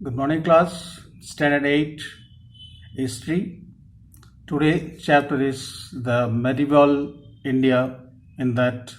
Good morning, class. Standard 8 History. Today chapter is the medieval India in that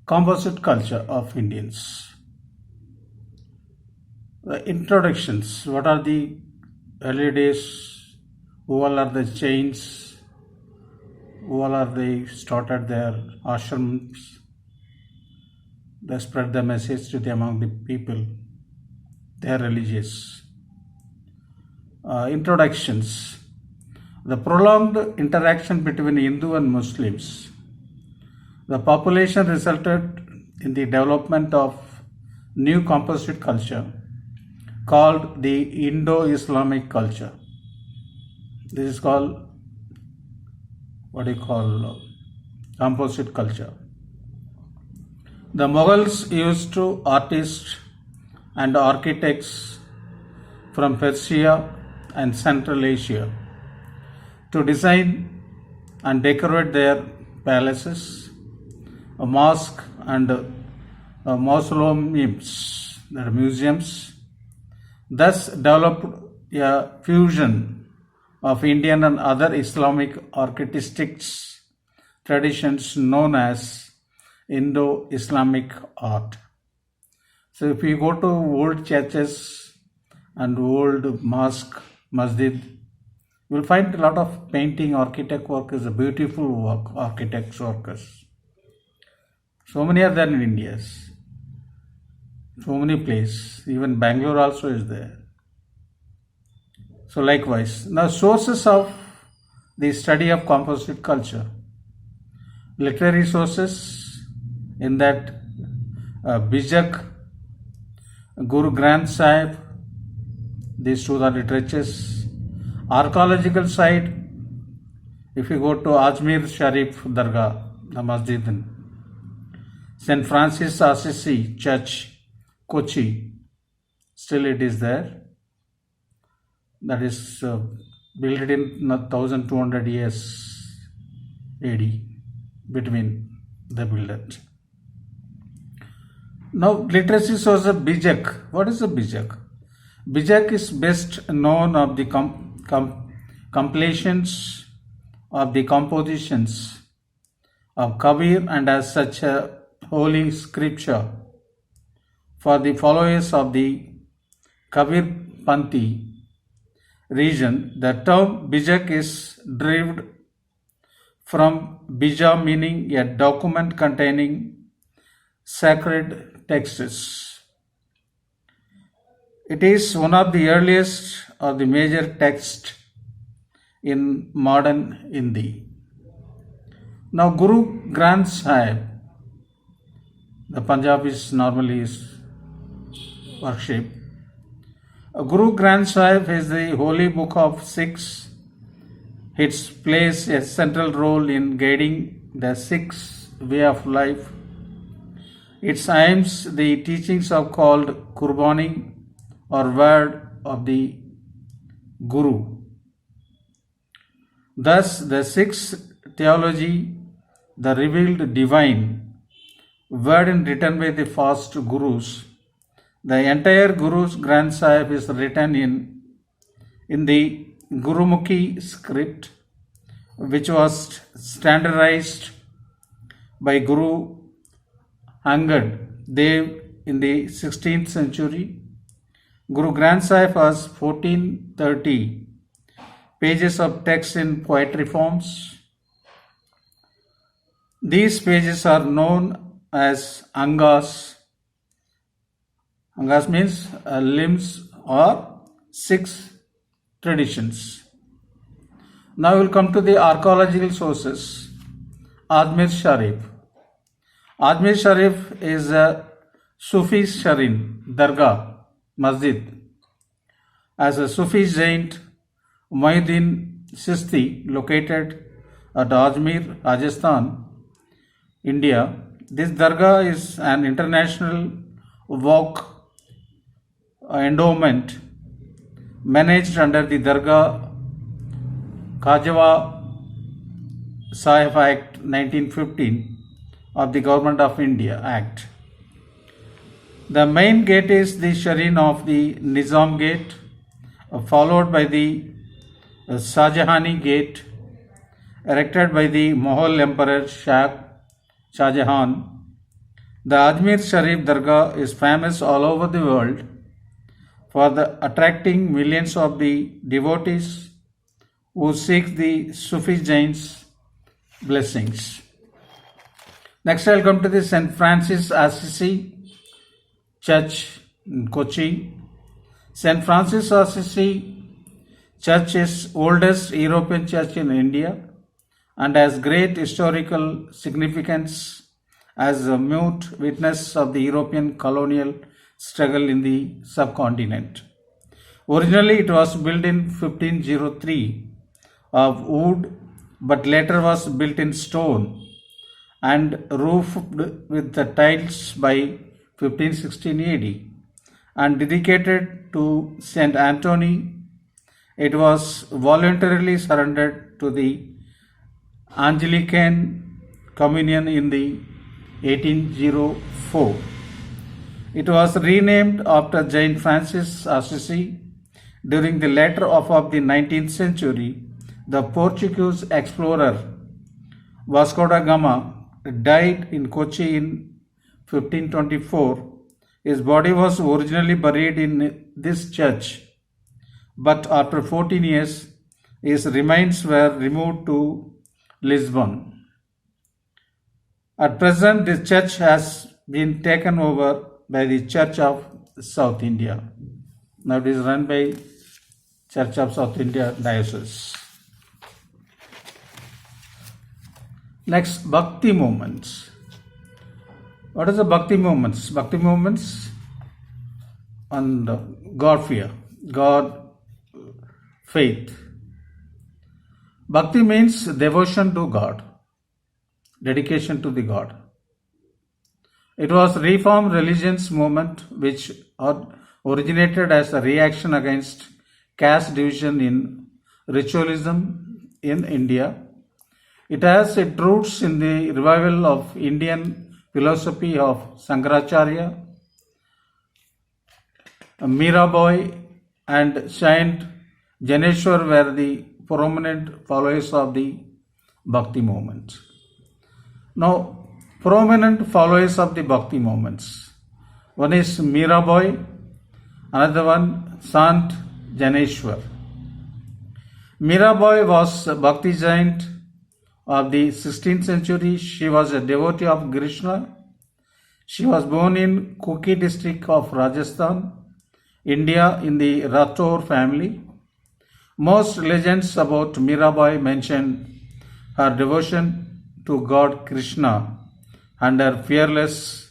composite culture of Indians. The introductions. What are the early days? Who all are the chains? Who all are they started their ashrams? They spread the message to the among the people. They are religious. Introductions. The prolonged interaction between Hindu and Muslims. The population resulted in the development of new composite culture called the Indo-Islamic culture. This is called composite culture. The Mughals used to artists and architects from Persia and Central Asia to design and decorate their palaces, a mosque and mausoleums, that are museums. Thus developed a fusion of Indian and other Islamic artistic traditions known as Indo-Islamic art. So if you go to old churches and old mosque, masjid, you will find a lot of painting, architect work is a beautiful work, architects workers. So many are there in India. So many places, even Bangalore also is there. So likewise, now sources of the study of composite culture. Literary sources in that Bijak, Guru Granth Sahib, these two are literatures. Archaeological side, if you go to Ajmer Sharif Dargah, the masjid, St. Francis Assisi Church, Kochi, still it is there. That is built in 1200 years AD between the builders. Now, literacy source of Bijak. What is a Bijak? Bijak is best known of the compilations of the compositions of Kabir and as such a holy scripture for the followers of the Kabir Panthi region. The term Bijak is derived from Bija, meaning a document containing sacred texts. It is one of the earliest or the major texts in modern Hindi. Now Guru Granth Sahib, the Punjabis normally is worship. Guru Granth Sahib is the holy book of Sikhs. It plays a central role in guiding the Sikhs' way of life. It aims the teachings of called Kurbani or word of the Guru. Thus, the Sikhs' theology, the revealed divine word and written by the first Gurus. The entire Guru's Granth Sahib is written in the Gurumukhi script, which was standardized by Guru Angad Dev in the 16th century. Guru Granth Sahib has 1430 pages of text in poetry forms. These pages are known as Angas. Angas means limbs or 6 traditions. Now we will come to the archaeological sources. Ajmer Sharif. Ajmer Sharif is a Sufi Sharin Dargah Masjid. As a Sufi saint Muhyiddin Sisti located at Ajmer, Rajasthan, India. This Dargah is an international work endowment managed under the Dargah Khajawa Sahib Act 1915 of the Government of India Act. The main gate is the Shrine of the Nizam Gate, followed by the Shahjahani Gate, erected by the Mughal Emperor Shah Jahan. The Ajmer Sharif Dargah is famous all over the world for attracting millions of the devotees who seek the Sufi Jains blessings. Next, I'll come to the St. Francis Assisi Church in Kochi. St. Francis Assisi Church is oldest European church in India and has great historical significance as a mute witness of the European colonial struggle in the subcontinent. Originally, it was built in 1503 of wood, but later was built in stone and roofed with the tiles by 1516 AD and dedicated to Saint Anthony. It was voluntarily surrendered to the Anglican Communion in the 1804. It was renamed after Saint Francis Assisi. During the latter half of the 19th century, the Portuguese explorer Vasco da Gama died in Kochi in 1524. His body was originally buried in this church, but after 14 years, his remains were removed to Lisbon. At present, this church has been taken over by the Church of South India. Now it is run by Church of South India Diocese. Next, Bhakti Movements. What is the Bhakti Movements? Bhakti Movements and God fear, God, faith. Bhakti means devotion to God, dedication to the God. It was Reform religions movement which originated as a reaction against caste division in ritualism in India. It has its roots in the revival of Indian philosophy of Shankaracharya, Mirabai and Saint Janeshwar were the prominent followers of the Bhakti movement. Now, prominent followers of the Bhakti movements. One is Mirabai, another one Sant Janeshwar. Mirabai was a Bhakti saint of the 16th century. She was a devotee of Krishna. She was born in Kuki district of Rajasthan, India, in the Rathore family. Most legends about Mirabai mention her devotion to God Krishna and her fearless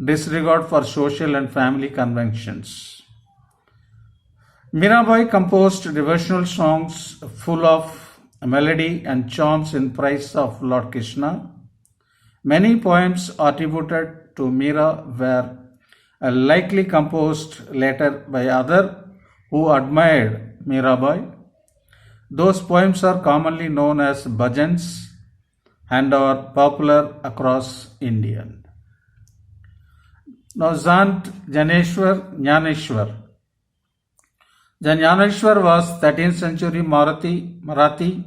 disregard for social and family conventions. Mirabai composed devotional songs full of melody and charms in praise of Lord Krishna. Many poems attributed to Mira were likely composed later by others who admired Mirabai. Those poems are commonly known as bhajans and are popular across India. Now, Sant Janeshwar. The Janeshwar was 13th century Marathi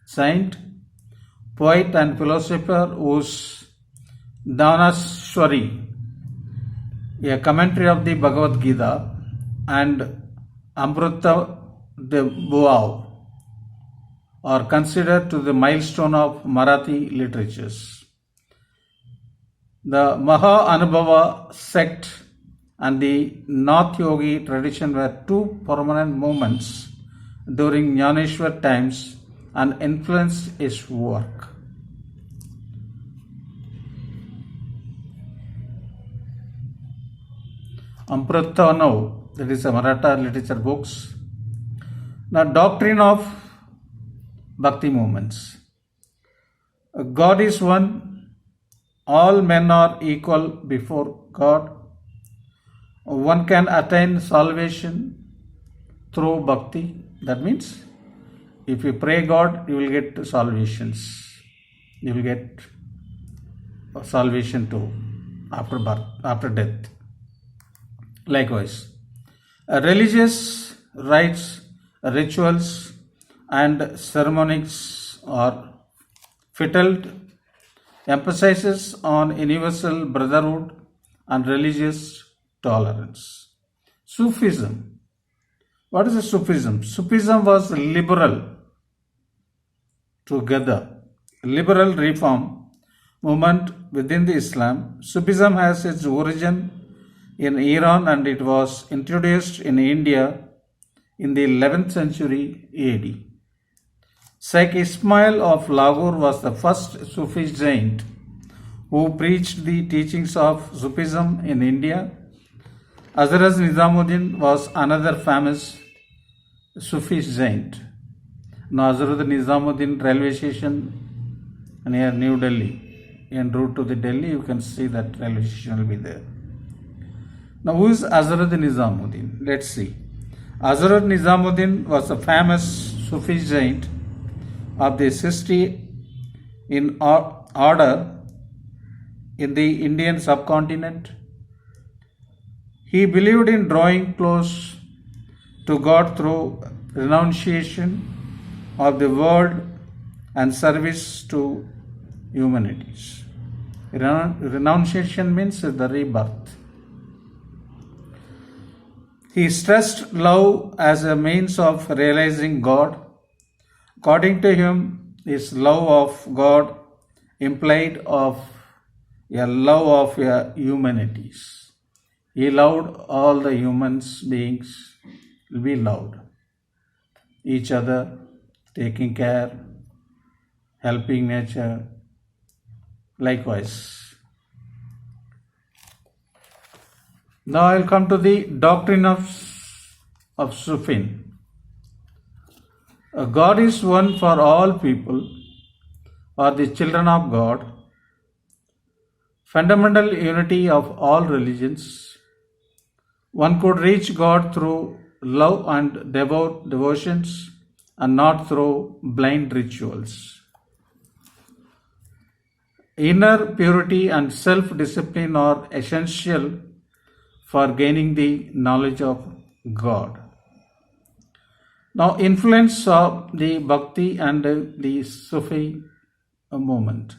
saint, poet and philosopher whose Dhanashwari, a commentary of the Bhagavad Gita, and Amrita de Buav are considered to the milestone of Marathi literatures. The Maha Anubhava sect and the Nath Yogi tradition were two prominent movements during Janeshwar times and influenced his work. Amrita, that is a Maratha literature books. Now, Doctrine of Bhakti Movements. God is one, all men are equal before God. One can attain salvation through bhakti. That means if you pray God, you will get salvations. You will get salvation too after birth, after death. Likewise, religious rites, rituals, and ceremonies are fitted emphasizes on universal brotherhood and religious tolerance. Sufism. What is a Sufism? Sufism was liberal together. Liberal reform movement within the Islam. Sufism has its origin in Iran and it was introduced in India in the 11th century AD. Sheikh Ismail of Lahore was the first Sufi saint who preached the teachings of Sufism in India. Hazrat Nizamuddin was another famous Sufi saint. Now, Hazrat Nizamuddin railway station near New Delhi, en route to the Delhi, you can see that railway station will be there. Now, who is Hazrat Nizamuddin? Let's see. Hazrat Nizamuddin was a famous Sufi saint of the 60 in order in the Indian subcontinent. He believed in drawing close to God through renunciation of the world and service to humanities. Renunciation means the rebirth. He stressed love as a means of realizing God. According to him, his love of God implied of a love of humanities. He loved all the human beings. We loved each other, taking care, helping nature. Likewise. Now I will come to the doctrine of Sufism. God is one for all people, or the children of God. Fundamental unity of all religions. One could reach God through love and devotions and not through blind rituals. Inner purity and self-discipline are essential for gaining the knowledge of God. Now, influence of the Bhakti and the Sufi movement.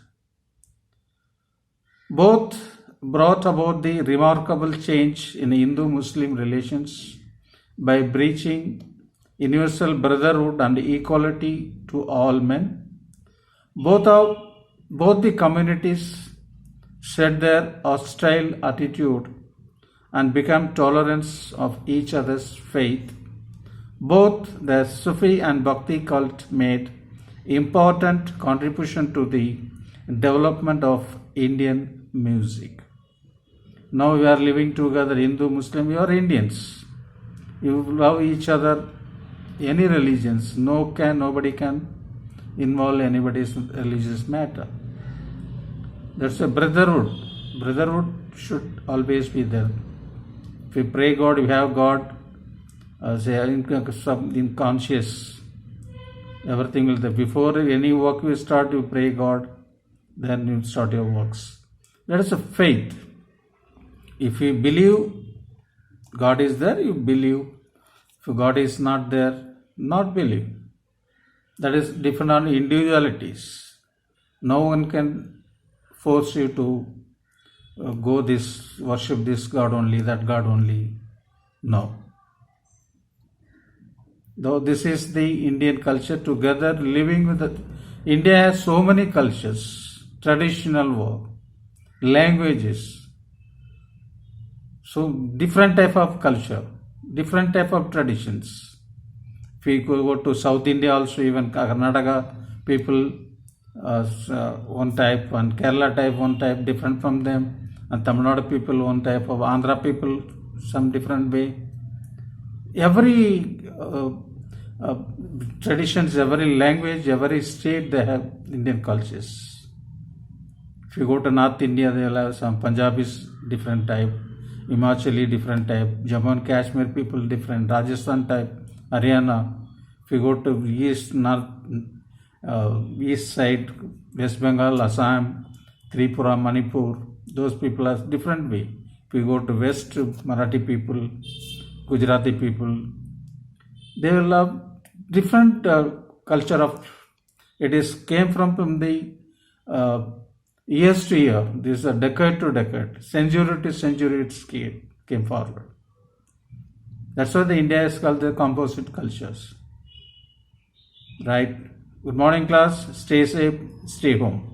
Both brought about the remarkable change in Hindu-Muslim relations by preaching universal brotherhood and equality to all men. Both the communities shed their hostile attitude and became tolerant of each other's faith. Both the Sufi and Bhakti cult made important contribution to the development of Indian music. Now we are living together, Hindu, Muslim, we are Indians. You love each other, any religions. Nobody can involve anybody's religious matter. That's a brotherhood. Brotherhood should always be there. If we pray God, we have God. In conscious, everything will there. Before any work you start, you pray God, then you start your works. That is a faith. If you believe God is there, you believe. If God is not there, not believe. That is different on individualities. No one can force you to go this, worship this God only, that God only. No. Though this is the Indian culture, together living with it. India has so many cultures, traditional work, languages, so different type of culture, different type of traditions. If we go to South India also, even Karnataka people one type, and Kerala type one type, different from them, and Tamil Nadu people one type, of Andhra people some different way. Every traditions, every language, every state, they have Indian cultures. If you go to North India, they will have some Punjabis different type, Himachali different type, Jammu and Kashmir people different, Rajasthan type, Haryana. If you go to east side, West Bengal, Assam, Tripura, Manipur, those people are different way. If we go to West, Marathi people, Gujarati people, they will have different culture of. It is came from the years to year. This is a decade to decade, century to century. It came forward. That's why the India is called the composite cultures. Right. Good morning, class. Stay safe. Stay home.